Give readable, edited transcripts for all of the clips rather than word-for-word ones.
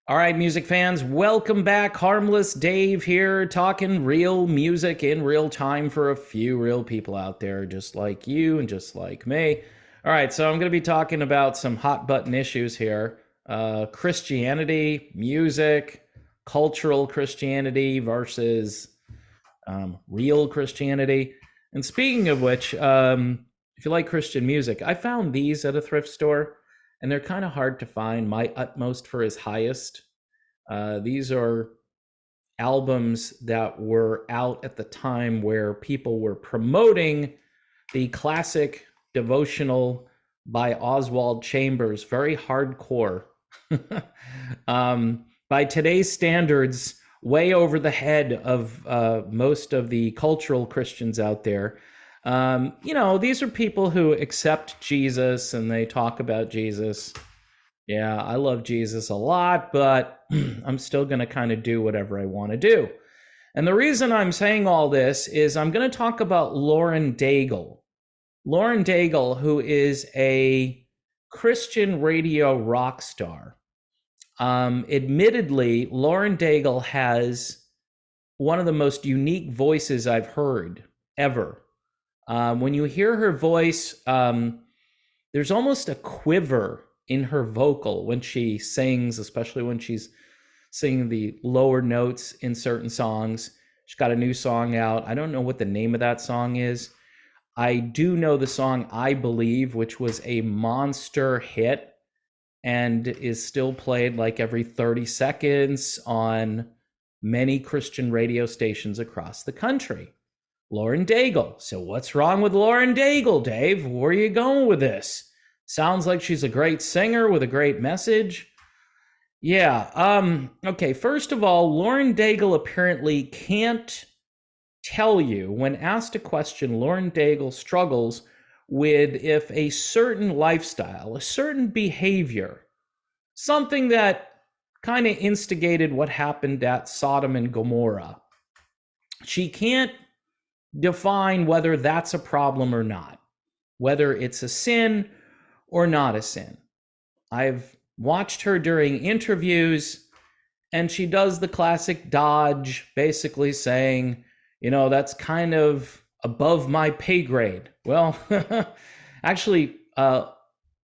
All right, music fans, welcome back. Harmless Dave here, talking real music in real time for a few real people out there, just like you and just like me. All right, so I'm going to be talking about some hot button issues here: Christianity, music, cultural Christianity versus real Christianity. And speaking of which, if you like Christian music, I found these at a thrift store, and they're kind of hard to find. My utmost for his highest. These are albums that were out at the time where people were promoting the classic devotional by Oswald Chambers, very hardcore. By today's standards, way over the head of most of the cultural Christians out there. These are people who accept Jesus and they talk about Jesus. Yeah, I love Jesus a lot, but I'm still going to kind of do whatever I want to do. And the reason I'm saying all this is I'm going to talk about Lauren Daigle. Lauren Daigle, who is a Christian radio rock star. Admittedly, Lauren Daigle has one of the most unique voices I've heard ever. When you hear her voice, there's almost a quiver in her vocal when she sings, especially when she's singing the lower notes in certain songs. She's got a new song out. I don't know what the name of that song is. I do know the song I Believe, which was a monster hit and is still played like every 30 seconds on many Christian radio stations across the country. Lauren Daigle. So what's wrong with Lauren Daigle, Dave? Where are you going with this? Sounds like she's a great singer with a great message. Yeah. Okay, first of all, Lauren Daigle apparently can't tell you, when asked a question, Lauren Daigle struggles with if a certain lifestyle, a certain behavior, something that kind of instigated what happened at Sodom and Gomorrah, she can't define whether that's a problem or not, whether it's a sin or not a sin. I've watched her during interviews, and she does the classic dodge, basically saying, that's kind of above my pay grade. Well, actually,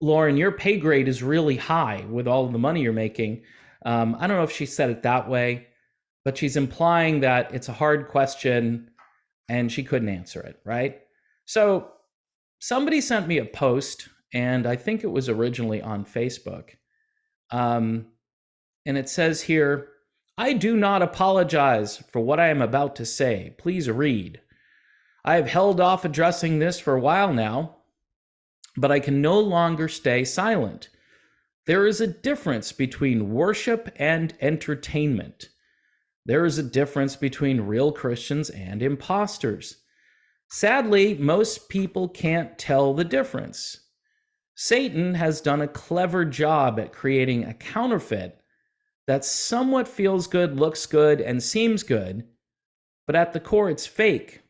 Lauren, your pay grade is really high with all of the money you're making. I don't know if she said it that way, but she's implying that it's a hard question and she couldn't answer it, right? So somebody sent me a post, and I think it was originally on Facebook. And it says here, I do not apologize for what I am about to say. Please read. I have held off addressing this for a while now, but I can no longer stay silent. There is a difference between worship and entertainment. There is a difference between real Christians and imposters. Sadly, most people can't tell the difference. Satan has done a clever job at creating a counterfeit that somewhat feels good, looks good, and seems good, but at the core it's fake.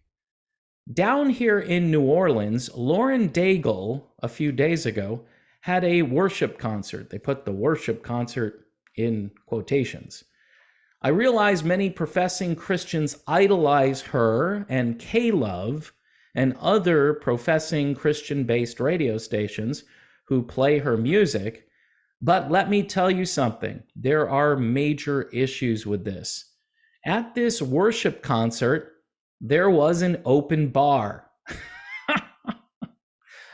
Down here in New Orleans, Lauren Daigle, a few days ago, had a worship concert. They put the worship concert in quotations. I realize many professing Christians idolize her and K-Love and other professing Christian-based radio stations who play her music, but let me tell you something. There are major issues with this. At this worship concert, there was an open bar.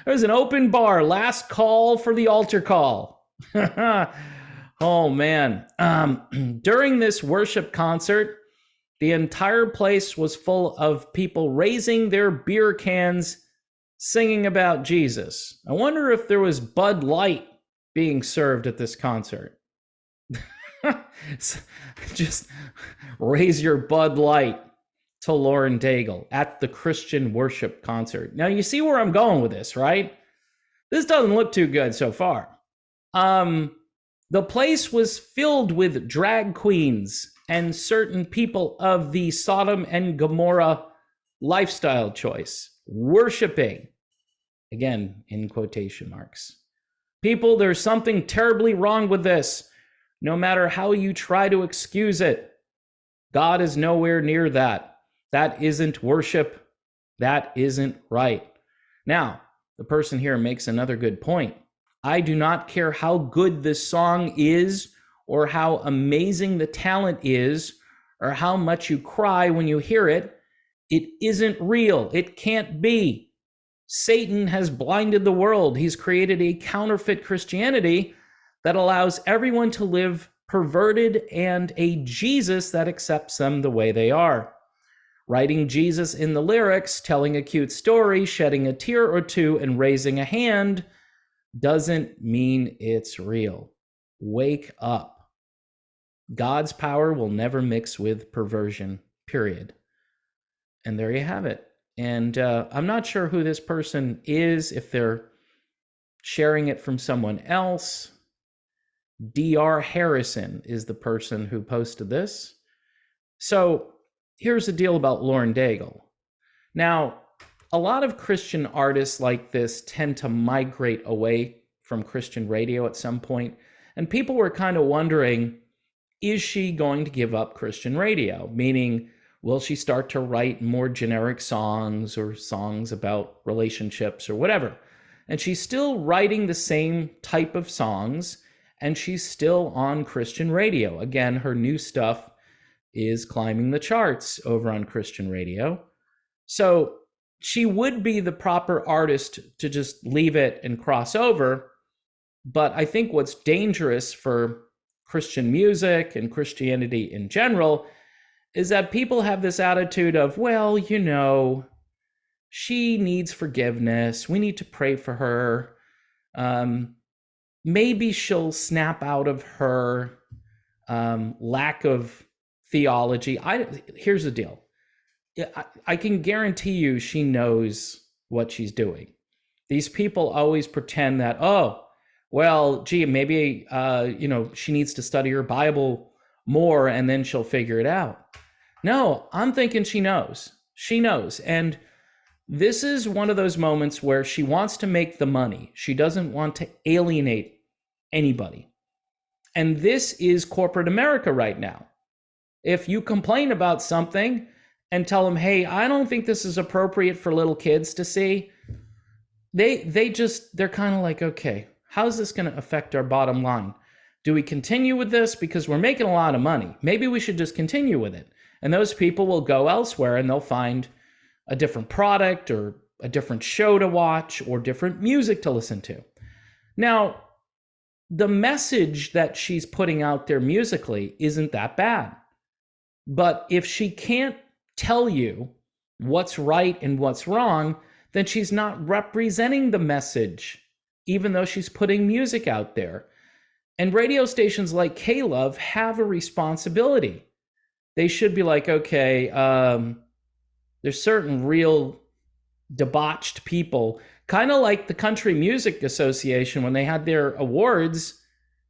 There was an open bar. Last call for the altar call. Oh, man. During this worship concert, the entire place was full of people raising their beer cans, singing about Jesus. I wonder if there was Bud Light being served at this concert. Just raise your Bud Light to Lauren Daigle at the Christian worship concert. Now, you see where I'm going with this, right? This doesn't look too good so far. The place was filled with drag queens and certain people of the Sodom and Gomorrah lifestyle choice, worshiping, again, in quotation marks. People, there's something terribly wrong with this. no matter how you try to excuse it. God is nowhere near that. That isn't worship. That isn't right. Now, the person here makes another good point. I do not care how good this song is, or how amazing the talent is, or how much you cry when you hear it. It isn't real. It can't be. Satan has blinded the world. He's created a counterfeit Christianity that allows everyone to live perverted and a Jesus that accepts them the way they are. Writing Jesus in the lyrics, telling a cute story, shedding a tear or two, and raising a hand doesn't mean it's real. Wake up. God's power will never mix with perversion, period. And there you have it. And I'm not sure who this person is, if they're sharing it from someone else. Dr. Harrison is the person who posted this. So here's the deal about Lauren Daigle. Now, a lot of Christian artists like this tend to migrate away from Christian radio at some point, and people were kind of wondering, is she going to give up Christian radio? Meaning, will she start to write more generic songs or songs about relationships or whatever? And she's still writing the same type of songs, and she's still on Christian radio. Again, her new stuff is climbing the charts over on Christian radio. So she would be the proper artist to just leave it and cross over. But I think what's dangerous for Christian music and Christianity in general is that people have this attitude of, well, you know, she needs forgiveness. We need to pray for her. Maybe she'll snap out of her lack of theology. Here's the deal. I can guarantee you she knows what she's doing. These people always pretend that, oh, well, gee, maybe, she needs to study her Bible more and then she'll figure it out. No, I'm thinking she knows. She knows. And this is one of those moments where she wants to make the money. She doesn't want to alienate anybody. And this is corporate America right now. If you complain about something and tell them, hey, I don't think this is appropriate for little kids to see, they're kind of like, okay, how's this going to affect our bottom line? Do we continue with this? Because we're making a lot of money. Maybe we should just continue with it. And those people will go elsewhere and they'll find a different product or a different show to watch or different music to listen to. Now, the message that she's putting out there musically isn't that bad. But if she can't tell you what's right and what's wrong, then she's not representing the message, even though she's putting music out there. And radio stations like K-Love have a responsibility. They should be like, okay, there's certain real debauched people, kind of like the Country Music Association when they had their awards,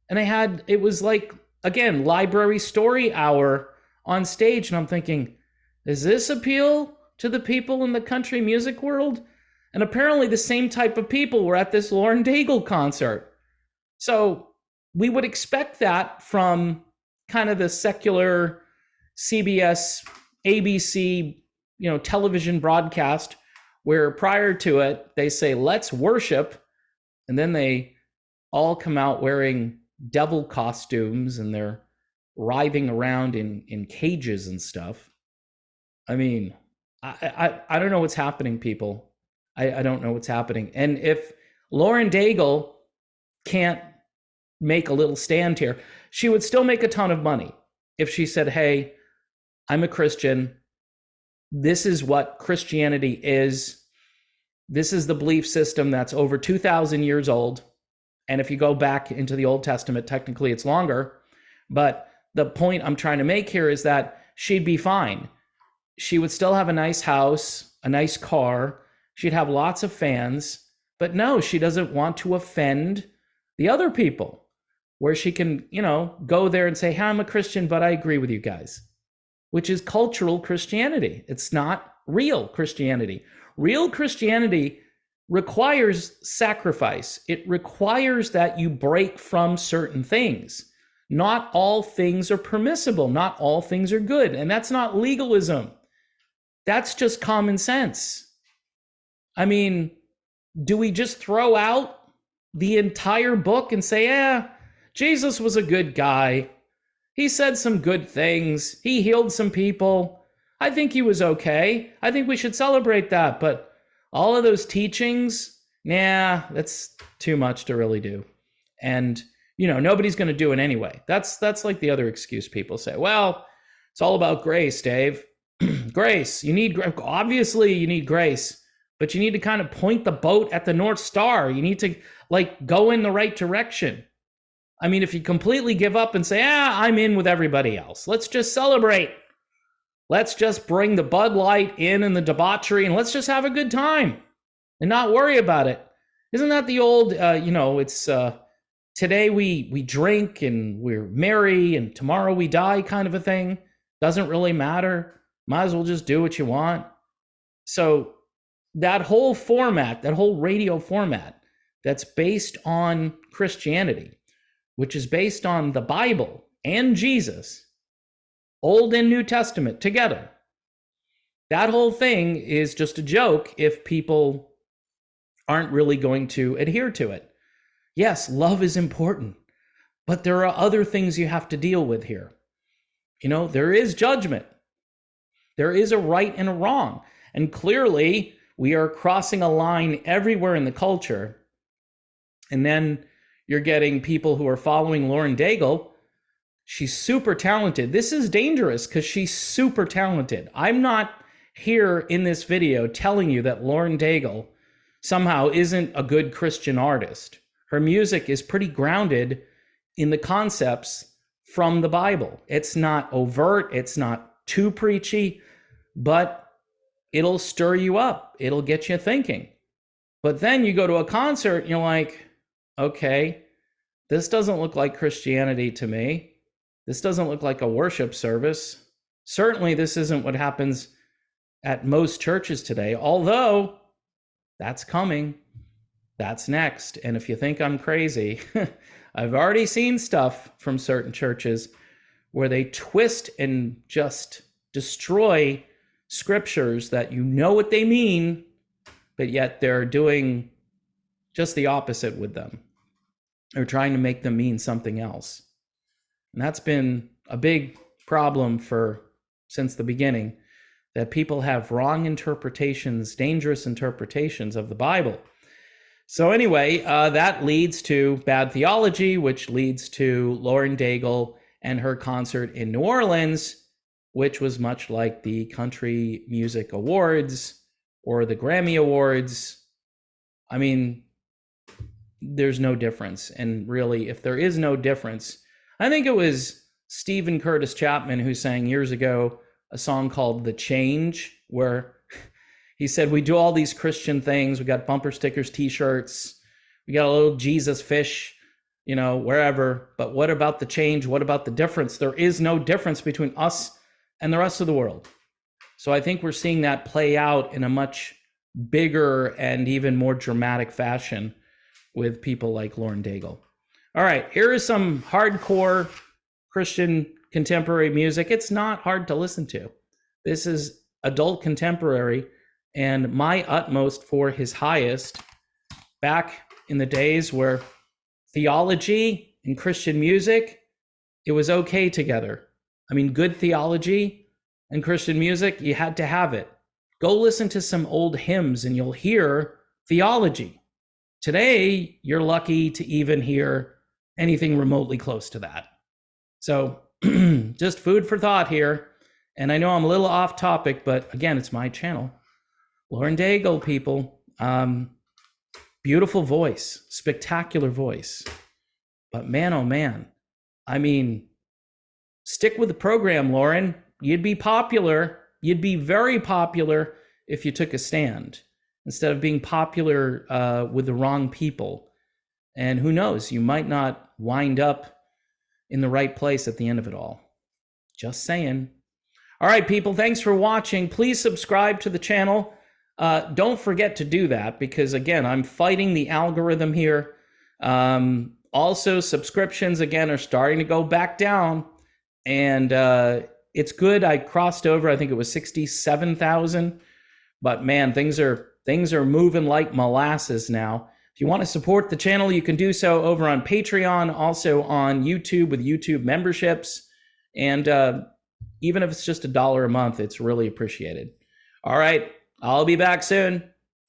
and it was like, again, library story hour on stage. And I'm thinking, does this appeal to the people in the country music world? And apparently the same type of people were at this Lauren Daigle concert. So we would expect that from kind of the secular CBS, ABC, television broadcast, where prior to it, they say, let's worship. And then they all come out wearing devil costumes and they're writhing around in cages and stuff. I mean, I don't know what's happening, people. I don't know what's happening. And if Lauren Daigle can't make a little stand here, she would still make a ton of money if she said, hey, I'm a Christian. This is what Christianity is. This is the belief system that's over 2,000 years old. And if you go back into the Old Testament, technically it's longer. But the point I'm trying to make here is that she'd be fine. She would still have a nice house, a nice car. She'd have lots of fans. But no, she doesn't want to offend the other people, where she can, go there and say, hey, I'm a Christian, but I agree with you guys, which is cultural Christianity. It's not real Christianity. Real Christianity requires sacrifice. It requires that you break from certain things. Not all things are permissible. Not all things are good. And that's not legalism. That's just common sense. I mean, do we just throw out the entire book and say, Jesus was a good guy. He said some good things. He healed some people. I think he was okay. I think we should celebrate that. But all of those teachings, that's too much to really do. And, nobody's going to do it anyway. That's like the other excuse people say. Well, it's all about grace, Dave. Grace. Obviously you need grace. But you need to kind of point the boat at the North Star. You need to go in the right direction. I mean, if you completely give up and say, I'm in with everybody else, let's just celebrate. Let's just bring the Bud Light in and the debauchery, and let's just have a good time and not worry about it. Isn't that the old, it's today we drink and we're merry and tomorrow we die kind of a thing? Doesn't really matter. Might as well just do what you want. So that whole format, that whole radio format that's based on Christianity, which is based on the Bible and Jesus, Old and New Testament together, that whole thing is just a joke if people aren't really going to adhere to it. Yes, love is important, but there are other things you have to deal with here. There is judgment. There is a right and a wrong. And clearly, we are crossing a line everywhere in the culture. And then you're getting people who are following Lauren Daigle. She's super talented. This is dangerous because she's super talented. I'm not here in this video telling you that Lauren Daigle somehow isn't a good Christian artist. Her music is pretty grounded in the concepts from the Bible. It's not overt. It's not too preachy, but it'll stir you up. It'll get you thinking. But then you go to a concert and you're like, okay, this doesn't look like Christianity to me. This doesn't look like a worship service. Certainly, this isn't what happens at most churches today, although that's coming. That's next. And if you think I'm crazy, I've already seen stuff from certain churches where they twist and just destroy scriptures that what they mean, but yet they're doing just the opposite with them. They're trying to make them mean something else. And that's been a big problem since the beginning, that people have wrong interpretations, dangerous interpretations of the Bible. So anyway, that leads to bad theology, which leads to Lauren Daigle and her concert in New Orleans, which was much like the Country Music Awards or the Grammy Awards. I mean, there's no difference. And really, if there is no difference, I think it was Stephen Curtis Chapman who sang years ago a song called The Change, where he said, we do all these Christian things. We got bumper stickers, t-shirts. We got a little Jesus fish, wherever. But what about the change? What about the difference? There is no difference between us and the rest of the world. So I think we're seeing that play out in a much bigger and even more dramatic fashion with people like Lauren Daigle. All right, here is some hardcore Christian contemporary music. It's not hard to listen to. This is adult contemporary, and my utmost for his highest, back in the days where theology and Christian music, it was okay together. I mean, good theology and Christian music, you had to have it. Go listen to some old hymns and you'll hear theology. Today, you're lucky to even hear anything remotely close to that. So just food for thought here. And I know I'm a little off topic, but again, it's my channel. Lauren Daigle, people. Beautiful voice, spectacular voice. But man, oh man, I mean, stick with the program, Lauren. You'd be popular. You'd be very popular if you took a stand instead of being popular with the wrong people. And who knows, you might not wind up in the right place at the end of it all. Just saying. All right, people, thanks for watching. Please subscribe to the channel. Don't forget to do that because, again, I'm fighting the algorithm here. Also, subscriptions again are starting to go back down, and it's good. I crossed over. I think it was 67,000. But man, things are moving like molasses now. If you want to support the channel, you can do so over on Patreon, also on YouTube with YouTube memberships, and even if it's just $1 a month, it's really appreciated. All right, I'll be back soon.